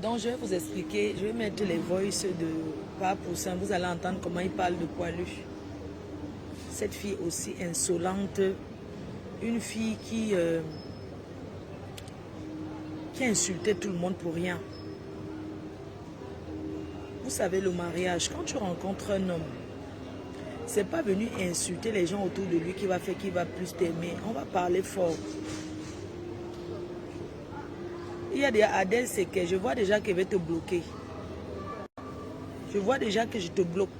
Donc je vais vous expliquer, je vais mettre les voices de Papa Poussin. Vous allez entendre comment il parle de Poilu. Cette fille aussi insolente, une fille qui insultait tout le monde pour rien. Vous savez, le mariage, quand tu rencontres un homme, c'est pas venu insulter les gens autour de lui qui va faire qu'il va plus t'aimer. On va parler fort. Il y a des Adèle, c'est que je vois déjà qu'elle va te bloquer. Je vois déjà que je te bloque.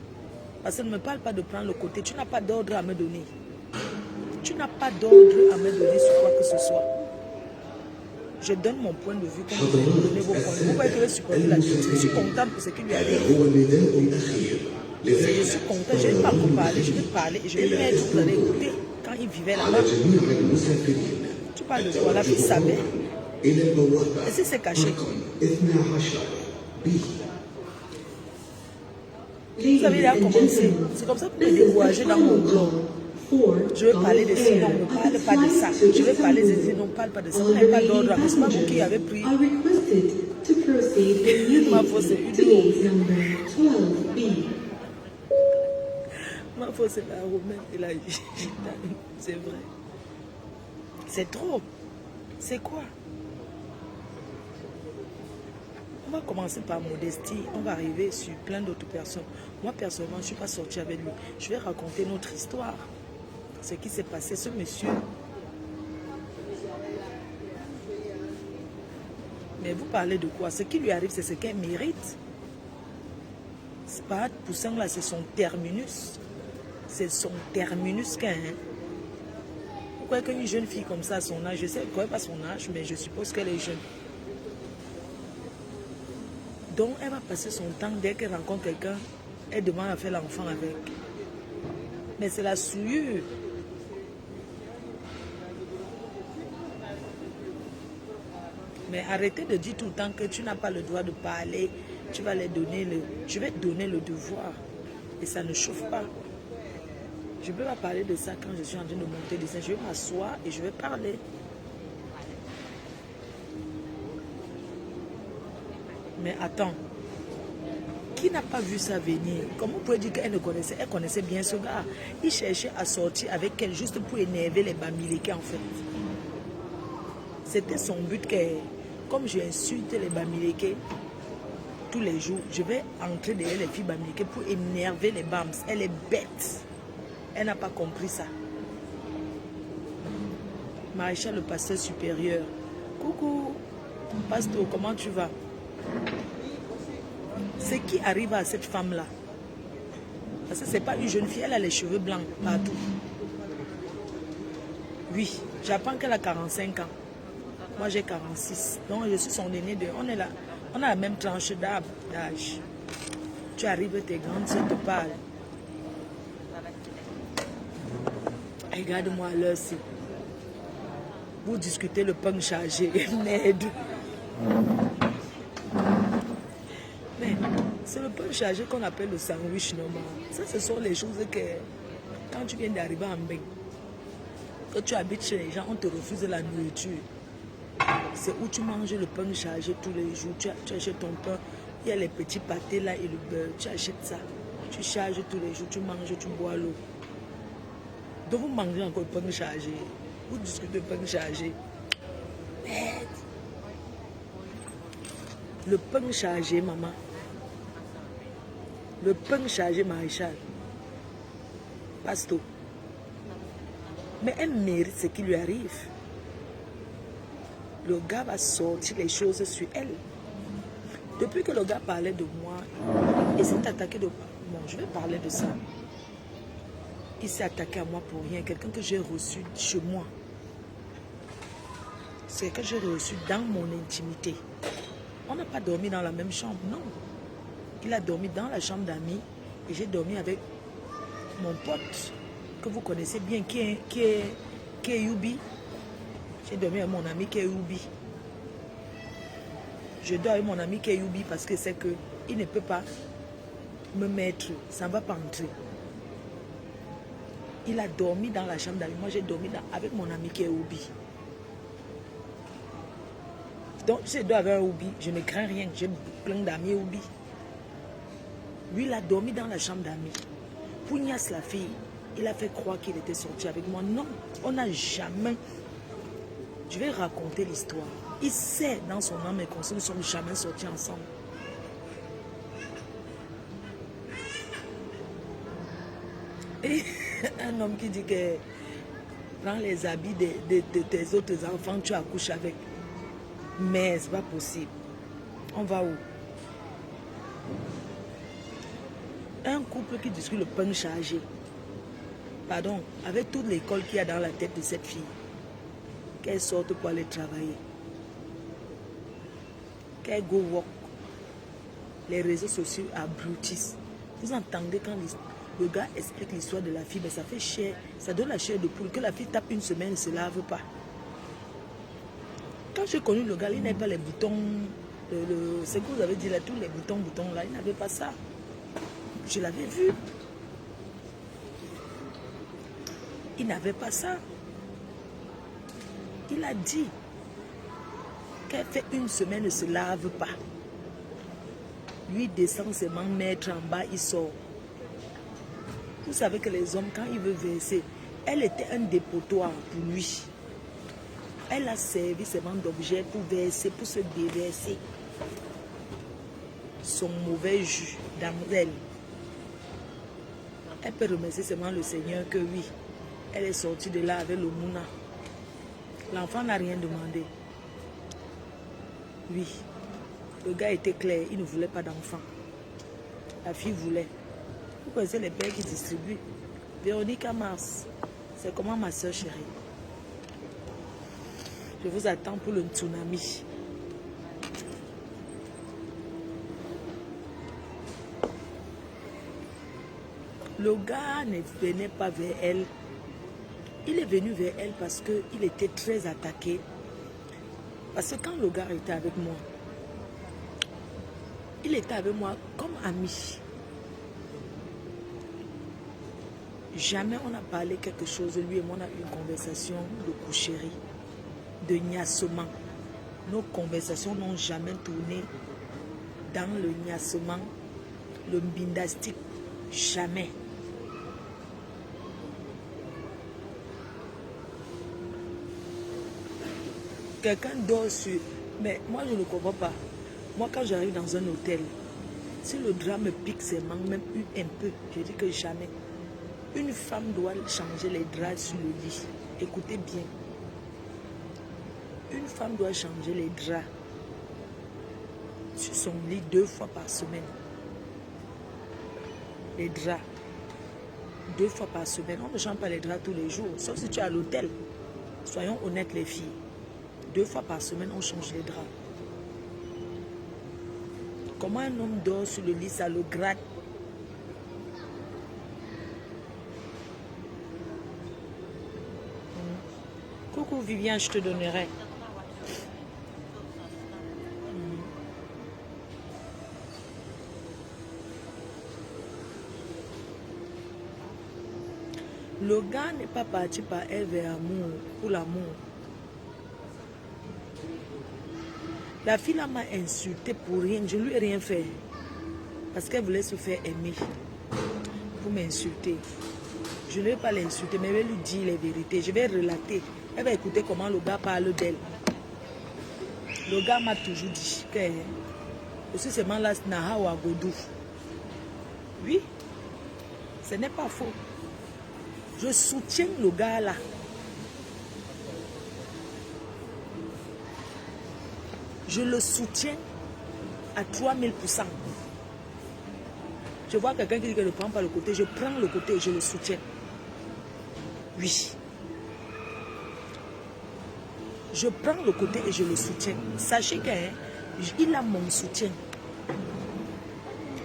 Parce qu'elle ne me parle pas de prendre le côté. Tu n'as pas d'ordre à me donner. Tu n'as pas d'ordre à me donner sur quoi que ce soit. Je donne mon point de vue comme vous allez me donner vos points de vue. Vous voyez que je supporte la chose. Je suis contente pour ce qui lui arrive. Je suis contente. Je ne vais pas vous parler. Je vais parler et je vais mettre, vous allez écouter quand il vivait là-bas. Tu parles de quoi? La fille savait. Et si c'est caché? Vous avez déjà commencé. C'est comme ça que vous me découragez dans mon blog. Je vais parler de ça, non, ne parle pas de ça. Je vais parler de ça, non, ne parle pas de ça. Vous n'avez pas d'ordre. C'est pas vous qui avez pris. Ma faute, c'est une. Ma faute, c'est la romaine et la gitane. C'est vrai. C'est trop. C'est quoi? On va commencer par modestie, on va arriver sur plein d'autres personnes. Moi, personnellement, je ne suis pas sortie avec lui. Je vais raconter notre histoire. Ce qui s'est passé, ce monsieur. Mais vous parlez de quoi? Ce qui lui arrive, c'est ce qu'elle mérite. C'est pas Poussin là, c'est son terminus. C'est son terminus qu'un. Vous croyez qu'une jeune fille comme ça, à son âge, je sais, je ne connais pas son âge, mais je suppose qu'elle est jeune. Donc, elle va passer son temps, dès qu'elle rencontre quelqu'un, elle demande à faire l'enfant avec. Mais c'est la souillure. Mais arrêtez de dire tout le temps que tu n'as pas le droit de parler. Tu vas les donner je vais te donner le devoir. Et ça ne chauffe pas. Je ne peux pas parler de ça quand je suis en train de monter des scènes. Je vais m'asseoir et je vais parler. Mais attends. Qui n'a pas vu ça venir? Comment vous pouvez dire qu'elle ne connaissait? Elle connaissait bien ce gars. Il cherchait à sortir avec elle juste pour énerver les Bamileke en fait. C'était son but que, comme je insulte les Bamileke tous les jours, je vais entrer derrière les filles Bamileke pour énerver les Bams. Elle est bête. Elle n'a pas compris ça. Maréchal, le pasteur supérieur. Coucou, pasteur, comment tu vas? Ce qui arrive à cette femme-là, parce que ce n'est pas une jeune fille, elle a les cheveux blancs partout. Oui, j'apprends qu'elle a 45 ans. Moi, j'ai 46. Donc, je suis son aîné. On est là. On a la même tranche d'âge. Tu arrives, tes grandes soeurs te parlent. Regarde-moi l'heure-ci. Vous discutez le pain chargé. Merde. Mais c'est le pain chargé qu'on appelle le sandwich normal. Ça, ce sont les choses que, quand tu viens d'arriver en Mbeng, que tu habites chez les gens, on te refuse la nourriture. C'est où tu manges le pain chargé tous les jours. Tu achètes ton pain, il y a les petits pâtés là et le beurre. Tu achètes ça. Tu charges tous les jours, tu manges, tu bois l'eau. Donc vous mangez encore le pain chargé. Vous discutez le pain chargé. Merde. Le pain chargé, maman. Le pain chargé, maréchal. Pasto. Mais elle mérite ce qui lui arrive. Le gars va sortir les choses sur elle. Depuis que le gars parlait de moi, il s'est attaqué de... Bon, je vais parler de ça. Il s'est attaqué à moi pour rien. Quelqu'un que j'ai reçu chez moi. C'est que j'ai reçu dans mon intimité. On n'a pas dormi dans la même chambre, non. Il a dormi dans la chambre d'amis et j'ai dormi avec mon pote que vous connaissez bien, qui est Yubi. J'ai dormi avec mon ami qui est Yubi. Je dors avec mon ami qui est Yubi parce que c'est que il ne peut pas me mettre, ça ne va pas entrer. Il a dormi dans la chambre d'amis. Moi, j'ai dormi avec mon ami qui est Yubi. Donc, je dois avoir un Oubi. Je ne crains rien. J'ai plein d'amis Oubi. Lui, il a dormi dans la chambre d'amis. Pougnasse la fille, il a fait croire qu'il était sorti avec moi. Non, on n'a jamais... Je vais raconter l'histoire. Il sait dans son âme et conscience, nous ne sommes jamais sortis ensemble. Et un homme qui dit que prends les habits de tes autres enfants, tu accouches avec. Mais c'est pas possible. On va où? Un couple qui discute le pain chargé. Pardon, avec toute l'école qu'il y a dans la tête de cette fille. Qu'elle sorte pour aller travailler. Qu'elle go work. Les réseaux sociaux abrutissent. Vous entendez quand le gars explique l'histoire de la fille, mais ça fait cher. Ça donne la chair de poule. Que la fille tape une semaine, ne se lave pas. Quand j'ai connu le gars, il n'avait pas les boutons. C'est que vous avez dit là, tous les boutons là, il n'avait pas ça. Je l'avais vu. Il n'avait pas ça. Il a dit qu'elle fait une semaine, ne se lave pas. Lui descend seulement mettre en bas, il sort. Vous savez que les hommes, quand ils veulent verser, elle était un dépotoir pour lui. Elle a servi seulement d'objet pour verser, pour se déverser son mauvais jus dans elle. Elle peut remercier seulement le Seigneur que oui, elle est sortie de là avec le mouna. L'enfant n'a rien demandé. Oui, le gars était clair, il ne voulait pas d'enfant. La fille voulait. Vous connaissez les pères qui distribuent. Véronique Mars, c'est comment ma soeur chérie? Je vous attends pour le tsunami. Le gars ne venait pas vers elle. Il est venu vers elle parce qu'il était très attaqué. Parce que quand le gars était avec moi, il était avec moi comme ami. Jamais on a parlé quelque chose. Lui et moi, on a eu une conversation de coucherie, de gnassement. Nos conversations n'ont jamais tourné dans le gnassement, le mbindastique. Jamais. Quelqu'un dort sur... Mais moi, je ne comprends pas. Moi, quand j'arrive dans un hôtel, si le drap me pique ses mains, même un peu, je dis que jamais. Une femme doit changer les draps sur le lit. Écoutez bien. Une femme doit changer les draps sur son lit 2 fois par semaine. Les draps. 2 fois par semaine. On ne change pas les draps tous les jours. Sauf si tu es à l'hôtel. Soyons honnêtes les filles. 2 fois par semaine, on change les draps. Comment un homme dort sur le lit, ça le gratte. Coucou Viviane, je te donnerai. Le gars n'est pas parti par elle vers l'amour, pour l'amour. La fille m'a insulté pour rien, je ne lui ai rien fait. Parce qu'elle voulait se faire aimer. Pour m'insulter. Je ne vais pas l'insulter, mais je vais lui dire les vérités. Je vais relater. Elle va écouter comment le gars parle d'elle. Le gars m'a toujours dit que aussi seulement là, Naha ou Agodou. Oui, ce n'est pas faux. Je soutiens le gars là. Je le soutiens à 3000%. Je vois quelqu'un qui dit que je ne prends pas le côté. Je prends le côté et je le soutiens. Oui. Je prends le côté et je le soutiens. Sachez qu'il a mon soutien.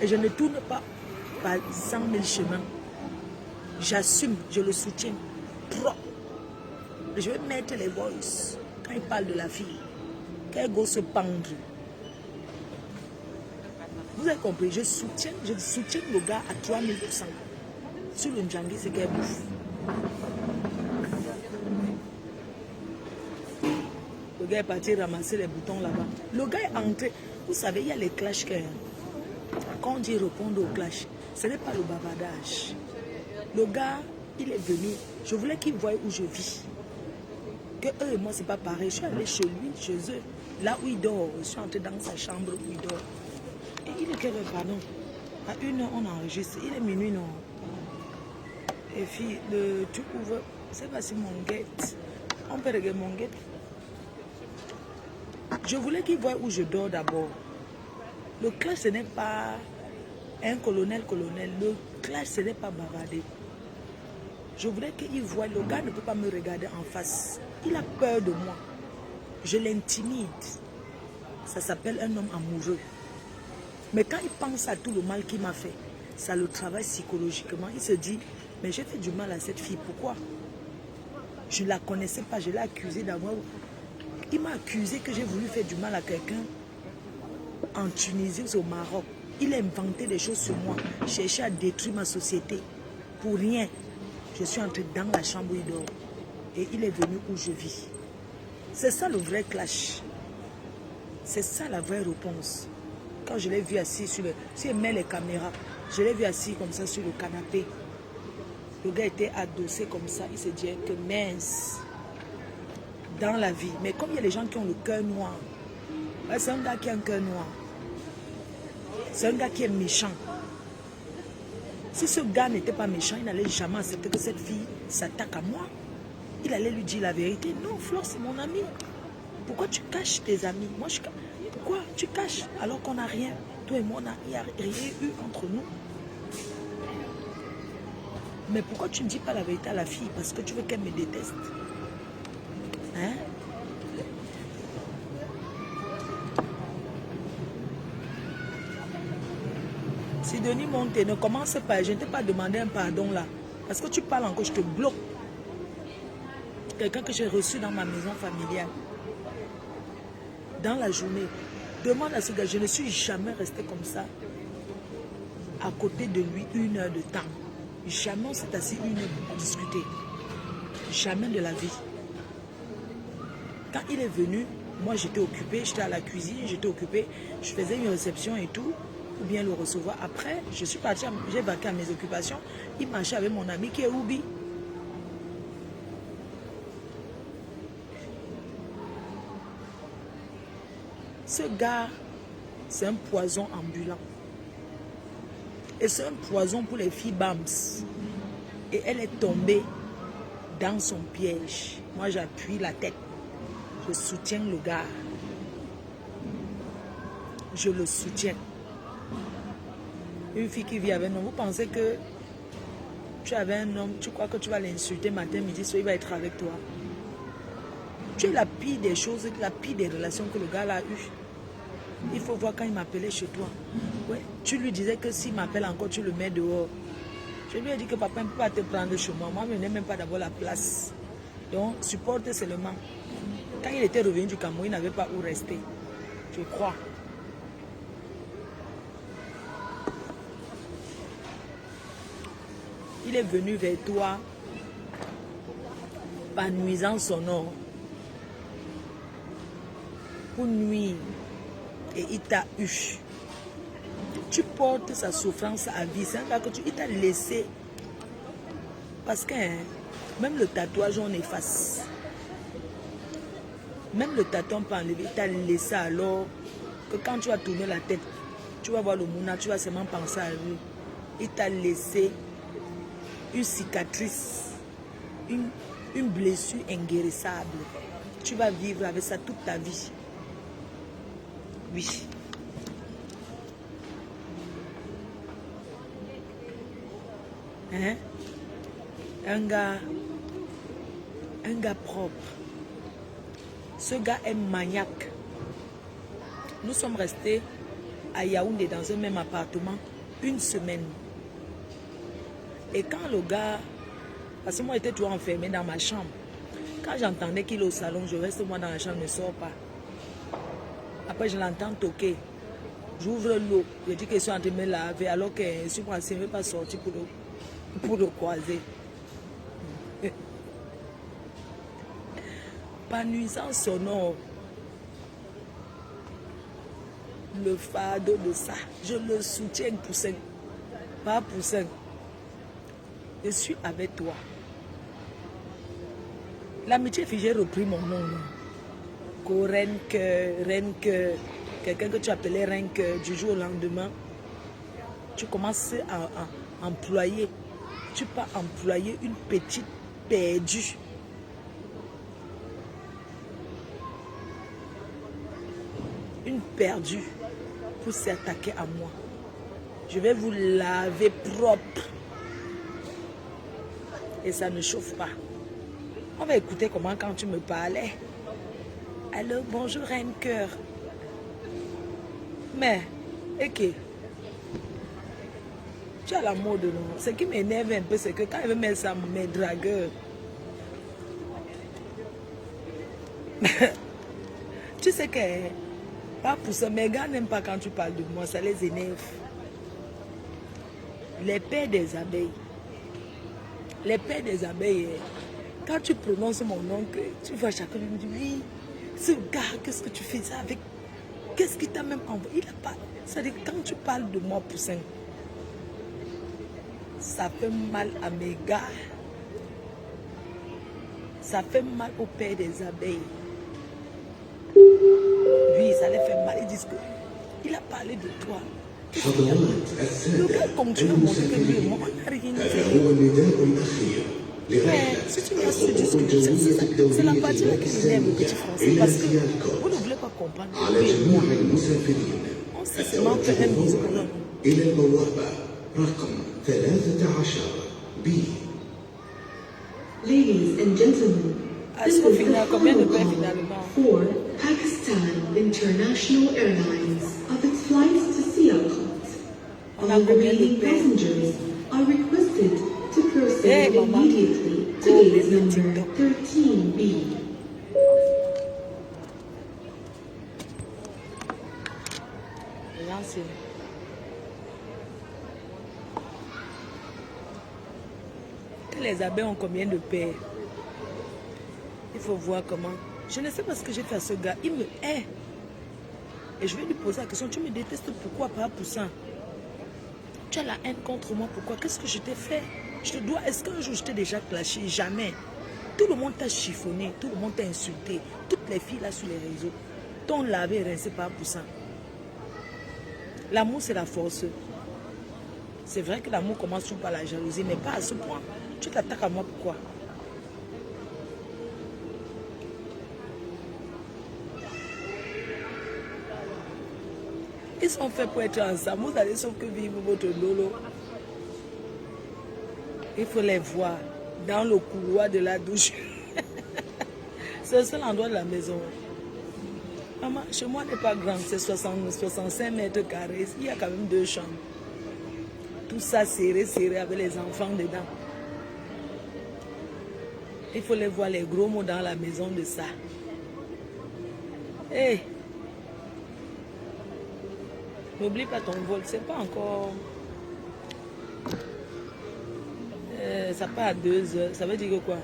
Et je ne tourne pas par 100 000 chemins. J'assume, je le soutiens. Trop. Je vais mettre les voices quand il parle de la fille. Qu'elle go se pendre. Vous avez compris, je soutiens le gars à 3000%. Sur le Ndjangi, c'est qu'elle bouffe. Le gars est parti ramasser les boutons là-bas. Le gars est entré. Vous savez, il y a les clashs que... Quand on dit répondre au clash, ce n'est pas le bavardage. Le gars, il est venu. Je voulais qu'il voie où je vis. Que eux et moi, c'est pas pareil. Je suis allée chez lui, chez eux. Là où il dort. Je suis entrée dans sa chambre où il dort. Et il est quelle heure, pardon? À 1h, on enregistre. Il est minuit, non? Et puis, tu ouvres. C'est pas si mon guette. On peut regarder mon guette. Je voulais qu'il voie où je dors d'abord. Le clash, ce n'est pas un colonel. Le clash, ce n'est pas bavarder. Je voulais qu'il voie. Le gars ne peut pas me regarder en face. Il a peur de moi. Je l'intimide. Ça s'appelle un homme amoureux. Mais quand il pense à tout le mal qu'il m'a fait, ça le travaille psychologiquement. Il se dit, mais j'ai fait du mal à cette fille. Pourquoi? Je ne la connaissais pas. Je l'ai accusé d'avoir... Il m'a accusé que j'ai voulu faire du mal à quelqu'un en Tunisie ou au Maroc. Il a inventé des choses sur moi. Cherché à détruire ma société. Pour rien. Je suis entrée dans la chambre où il dort. Et il est venu où je vis. C'est ça le vrai clash. C'est ça la vraie réponse. Quand je l'ai vu assis sur le... Si il met les caméras, je l'ai vu assis comme ça sur le canapé. Le gars était adossé comme ça. Il se disait que mince. Dans la vie. Mais comme il y a des gens qui ont le cœur noir. Ouais, c'est un gars qui a un cœur noir. C'est un gars qui est méchant. Si ce gars n'était pas méchant, il n'allait jamais accepter que cette fille s'attaque à moi. Il allait lui dire la vérité. Non, Flore, c'est mon ami. Pourquoi tu caches tes amis? Moi, je... Pourquoi tu caches alors qu'on n'a rien? Toi et moi, il n'y a rien eu entre nous. Mais pourquoi tu ne dis pas la vérité à la fille? Parce que tu veux qu'elle me déteste. Hein? Sidonie Monté, ne commence pas. Je ne t'ai pas demandé un pardon là. Parce que tu parles encore, je te bloque. Quelqu'un que j'ai reçu dans ma maison familiale. Dans la journée. Demande à ce gars, je ne suis jamais restée comme ça. À côté de lui, 1 heure de temps. Jamais on s'est assis 1 heure pour discuter. Jamais de la vie. Quand il est venu, moi j'étais occupée, j'étais à la cuisine, j'étais occupée. Je faisais une réception et tout. Ou bien le recevoir. Après, je suis partie, j'ai vaqué à mes occupations. Il marchait avec mon ami qui est Oubi. Ce gars, c'est un poison ambulant. Et c'est un poison pour les filles Bams. Et elle est tombée dans son piège. Moi, j'appuie la tête. Je soutiens le gars. Je le soutiens. Une fille qui vit avec un homme, vous pensez que tu avais un homme, tu crois que tu vas l'insulter matin, midi, soir, il va être avec toi. Tu es la pire des choses, la pire des relations que le gars a eues. Il faut voir quand il m'appelait chez toi. Ouais, tu lui disais que s'il m'appelle encore, tu le mets dehors. Je lui ai dit que papa ne peut pas te prendre chez moi. Moi, je n'ai même pas d'abord la place. Donc, supporte seulement. Quand il était revenu du Cameroun, il n'avait pas où rester. Je crois. Il est venu vers toi par nuisance sonore. Pour nuire. Et il t'a eu. Tu portes sa souffrance à vie. C'est un gars que il t'a laissé. Parce que hein, même le tatouage, on efface. Même le tatouage, on peut enlever. Il t'a laissé alors que quand tu vas tourner la tête, tu vas voir le mouna, tu vas seulement penser à lui. Il t'a laissé une cicatrice, une blessure inguérissable. Tu vas vivre avec ça toute ta vie. Oui. Hein? Un gars propre. Ce gars est maniaque. Nous sommes restés à Yaoundé dans un même appartement 1 semaine. Et quand le gars, parce que moi j'étais toujours enfermée dans ma chambre, quand j'entendais qu'il est au salon, je reste moi dans la chambre, je ne sors pas. Après je l'entends toquer. J'ouvre l'eau, je dis que je suis en train de me laver alors que je suis pas sortie pour le croiser. Par nuisance sonore, le fardeau de ça. Je le soutiens pour 5. Pas pour 5. Je suis avec toi. L'amitié fille, j'ai repris mon nom. Renke, quelqu'un que tu appelais Renke du jour au lendemain. Tu commences à employer. Tu peux employer une petite perdue. Une perdue pour s'attaquer à moi. Je vais vous laver propre. Et ça ne chauffe pas. On va écouter comment quand tu me parlais. Allô, bonjour Renke. Mais, ok. Tu as la mode, non? Ce qui m'énerve un peu, c'est que quand il veut mettre ça, mes dragueurs. Tu sais que, pas pour ça, mes gars n'aiment pas quand tu parles de moi, ça les énerve. Les pères des abeilles. Les pères des abeilles, quand tu prononces mon nom, tu vois chacun me dit, oui, ce gars, qu'est-ce que tu fais ça avec? Qu'est-ce qui t'a même envoyé? Il a pas. C'est-à-dire quand tu parles de moi, Poussin, ça fait mal à mes gars. Ça fait mal au père des abeilles. Lui, ça les fait mal. Ils disent qu'il a parlé de toi. Le gars continue à montrer que lui et moi, on n'a rien fait. Mais si tu me ce discours, c'est la partie là qui m'énerve le petit français. Parce que vous ne voulez pas comprendre que lui et moi, on s'est seulement fait un discours. Ladies and gentlemen, this is the final call for Pakistan International Airlines of its flights to Sialkot. All remaining passengers are requested to proceed immediately to gate number 13B. Les abeilles ont combien de pères? Il faut voir comment. Je ne sais pas ce que j'ai fait à ce gars. Il me hait. Et je vais lui poser la question. Tu me détestes pourquoi? Pas pour ça. Tu as la haine contre moi. Pourquoi? Qu'est-ce que je t'ai fait? Je te dois. Est-ce qu'un jour je t'ai déjà clashé? Jamais. Tout le monde t'a chiffonné. Tout le monde t'a insulté. Toutes les filles là sur les réseaux t'ont lavé et rincé pas pour ça. L'amour, c'est la force. C'est vrai que l'amour commence toujours par la jalousie, mais pas à ce point. Tu t'attaques à moi, pourquoi? Ils sont faits pour être ensemble. Vous allez sauf que vivre votre lolo. Il faut les voir dans le couloir de la douche. C'est le seul endroit de la maison. Maman, chez moi n'est pas grand, c'est 65 mètres carrés. Il y a quand même 2 chambres. Tout ça serré avec les enfants dedans. Il faut les voir, les gros mots dans la maison de ça. Hé! N'oublie pas ton vol, c'est pas encore... ça part à 2 heures, ça veut dire que quoi?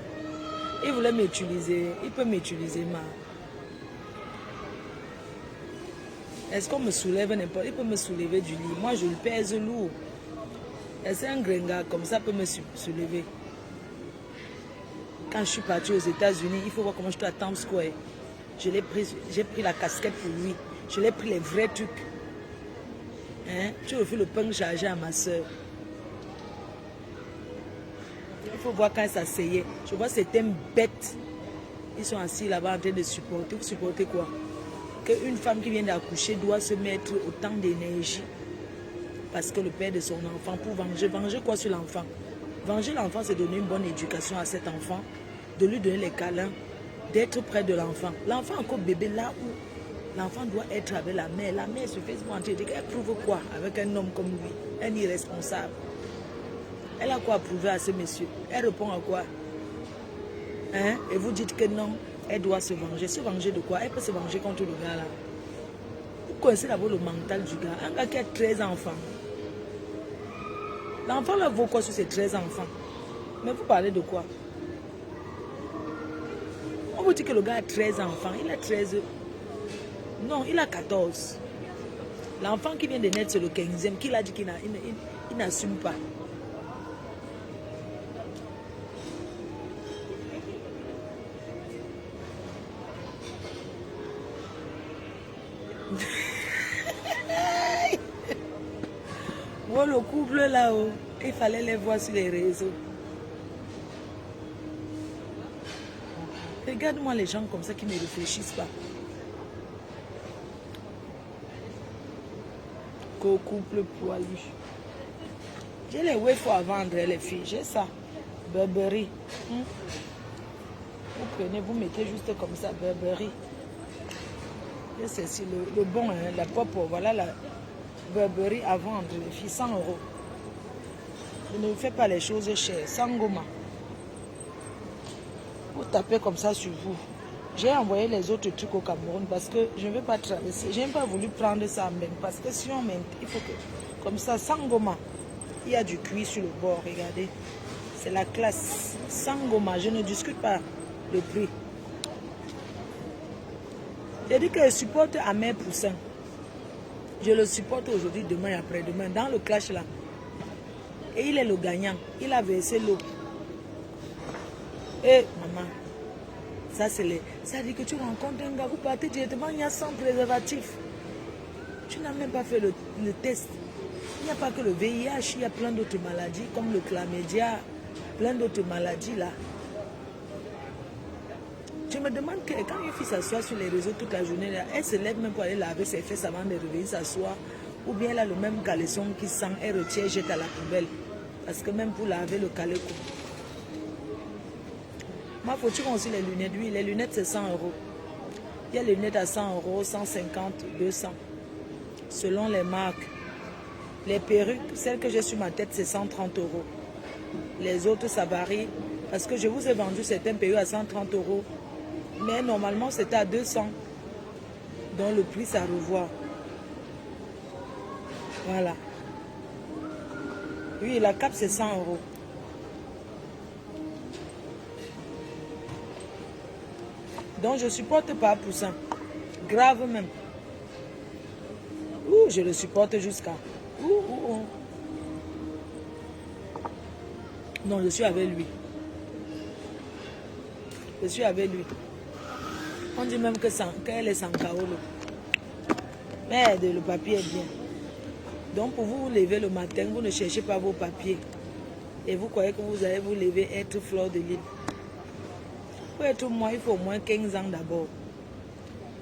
Il voulait m'utiliser, il peut m'utiliser, ma. Est-ce qu'on me soulève n'importe? Il peut me soulever du lit. Moi, je le pèse lourd. C'est un gringa, comme ça peut me soulever. Quand je suis partie aux États-Unis, il faut voir comment je suis à Times Square. J'ai pris la casquette pour lui. Je l'ai pris les vrais trucs. Hein? Tu refais le pain chargé à ma soeur. Il faut voir quand elle s'asseyait. Je vois certaines bêtes. Ils sont assis là-bas en train de supporter. Vous supportez quoi? Qu'une femme qui vient d'accoucher doit se mettre autant d'énergie. Parce que le père de son enfant, pour venger. Venger quoi sur l'enfant? Venger l'enfant, c'est donner une bonne éducation à cet enfant. De lui donner les câlins. D'être près de l'enfant. L'enfant encore bébé, là où l'enfant doit être avec la mère. La mère se fait mentir. Elle prouve quoi avec un homme comme lui? Un irresponsable. Elle a quoi à prouver à ce monsieur? Elle répond à quoi? Hein? Et vous dites que non, elle doit se venger. Se venger de quoi? Elle peut se venger contre le gars là. Vous connaissez d'abord le mental du gars. Un gars qui a 13 enfants. L'enfant là vaut quoi sur ses 13 enfants? Mais vous parlez de quoi? On vous dit que le gars a 13 enfants. Il a 13. Non, il a 14. L'enfant qui vient de naître, c'est le 15e, qui l'a dit qu'il n'assume pas. Oh, le couple là-haut, il fallait les voir sur les réseaux. Regarde-moi les gens comme ça qui ne réfléchissent pas. Qu'au couple poilu. J'ai les wafers à vendre, les filles. J'ai ça. Burberry. Vous prenez, vous mettez juste comme ça, Burberry. Et c'est le bon, hein, la pop, voilà la Burberry à vendre, les filles, 100 €. Je ne fais pas les choses chères, Sangoma. Vous tapez comme ça sur vous. J'ai envoyé les autres trucs au Cameroun parce que je ne veux pas traverser. Je n'ai pas voulu prendre ça même parce que si on met, il faut que, comme ça, Sangoma, il y a du cuir sur le bord, regardez. C'est la classe. Sangoma, je ne discute pas le prix. J'ai dit que je supporte Amer Poussin. Je le supporte aujourd'hui, demain et après-demain, dans le clash là. Et il est le gagnant. Il a versé l'eau. Et maman, ça c'est les... Ça dit que tu rencontres un gars, vous partez directement, il y a 100 préservatifs. Tu n'as même pas fait le test. Il n'y a pas que le VIH, il y a plein d'autres maladies, comme le chlamydia, plein d'autres maladies là. Je me demande que quand une fille s'assoit sur les réseaux toute la journée, là, elle se lève même pour aller laver ses fesses avant de revenir s'asseoir. Ou bien elle a le même caleçon qui sent, elle retient, jette à la poubelle. Parce que même pour laver le caleçon. Ma faut-tu aussi les lunettes? Oui, les lunettes c'est 100 €. Il y a les lunettes à 100 €, 150, 200. Selon les marques. Les perruques, celles que j'ai sur ma tête, c'est 130 €. Les autres, ça varie. Parce que je vous ai vendu certaines perruques à 130 €. Mais normalement, c'était à 200. Donc le prix, ça revoit. Voilà. Oui, la cape, c'est 100 €. Donc je supporte pas Poussin. Grave même. Ouh, je le supporte jusqu'à... Non, je suis avec lui. Je suis avec lui. On dit même qu'elle est sans Kaolo. Mais le papier est bien. Donc pour vous lever le matin, vous ne cherchez pas vos papiers. Et vous croyez que vous allez vous lever être fleur de l'île. Pour être moi, il faut au moins 15 ans d'abord.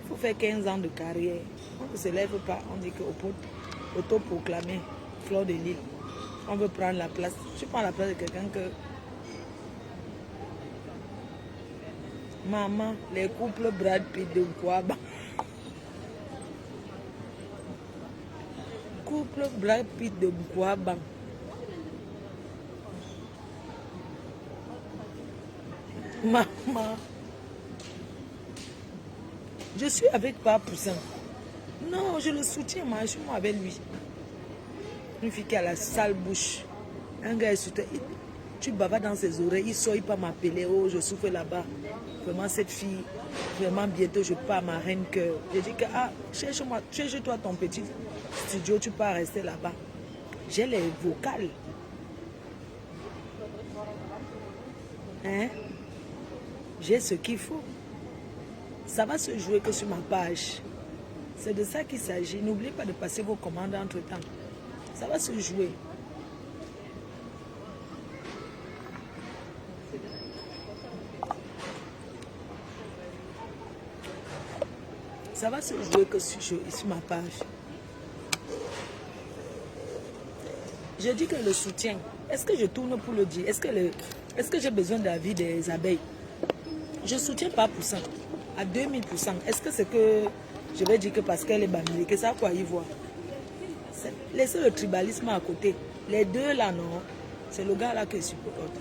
Il faut faire 15 ans de carrière. On ne se lève pas, on dit que autoproclamé fleur de l'île. On veut prendre la place. Je prends la place de quelqu'un que... Maman, les couples Brad Pitt de Nkouaba. Couple Brad Pitt de Nkouaba. Maman. Je suis avec Papa Poussin. Non, je le soutiens, moi, je suis moi avec lui. Une fille qui a la sale bouche. Un gars est soutenu. Tu bavardes dans ses oreilles, il sort, il pas m'appeler. Oh, je souffre là-bas. Vraiment, cette fille, vraiment, bientôt, je pars à ma reine cœur. Je dis que, ah, cherche-toi ton petit studio, tu peux rester là-bas. J'ai les vocales. Hein? J'ai ce qu'il faut. Ça va se jouer que sur ma page. C'est de ça qu'il s'agit. N'oubliez pas de passer vos commandes entre-temps. Ça va se jouer. Ça va se jouer que sur ma page. Je dis que le soutien, est-ce que je tourne pour le dire? Est-ce que j'ai besoin de la vie des abeilles? Je soutiens pas Poussin à 2000%. Est-ce que c'est que je vais dire que parce qu'elle est bamilée, que ça quoi y voir? Laissez le tribalisme à côté. Les deux là, non. C'est le gars là que je supporte.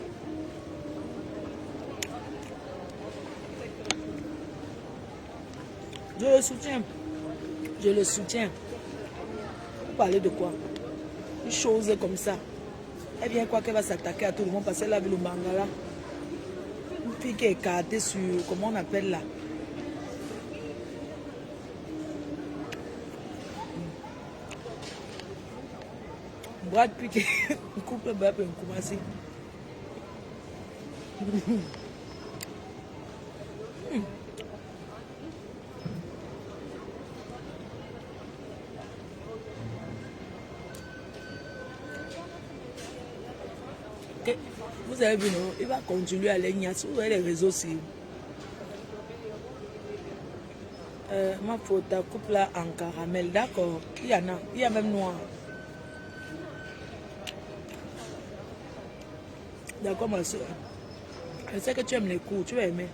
Je le soutiens. Je le soutiens. Vous parlez de quoi? Une chose comme ça. Elle vient quoi qu'elle va s'attaquer à tout le monde parce qu'elle a vu le mangala. Une fille qui est écartée sur, comment on appelle là? Brad Pitt, couple Brad Pitt, commencer. Vous avez vu, non? Il va continuer à aller sur les réseaux sociaux. Ma photo coupe là en caramel, d'accord. Il y en a, il y a même noir. D'accord, ma soeur. Je sais que tu aimes les cours, tu vas aimer.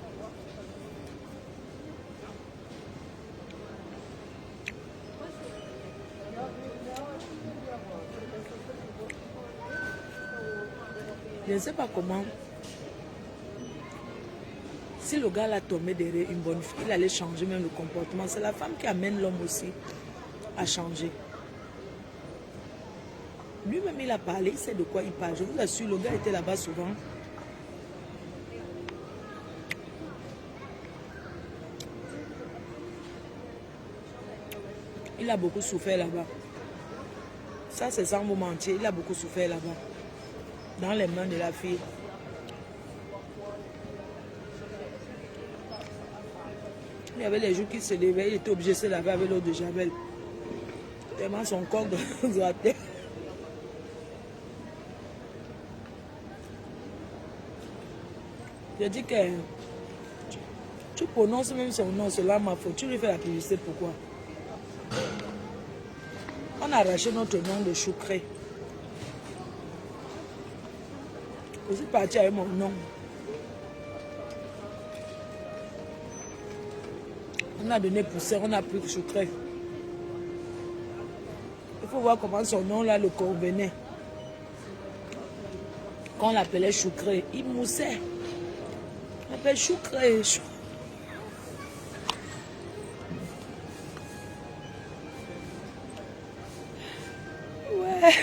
Je ne sais pas comment. Si le gars l'a tombé derrière une bonne fille, il allait changer même le comportement. C'est la femme qui amène l'homme aussi à changer. Lui-même, il a parlé, il sait de quoi il parle. Je vous assure, le gars était là-bas souvent. Il a beaucoup souffert là-bas. Ça, c'est sans vous mentir. Il a beaucoup souffert là-bas. Dans les mains de la fille. Il y avait les jours qui se levaient, il était obligé de se laver avec l'eau de Javel. Tellement son corps grattait. Je dis que tu prononces même son nom, cela m'a fait. Tu lui fais la publicité, pourquoi? On a arraché notre nom de Choucré. Je suis parti avec mon nom. On a donné poussière, on a pris Choucré. Il faut voir comment son nom là le convenait. Quand on l'appelait Choucré, il moussait. On l'appelle Choucré. Ouais.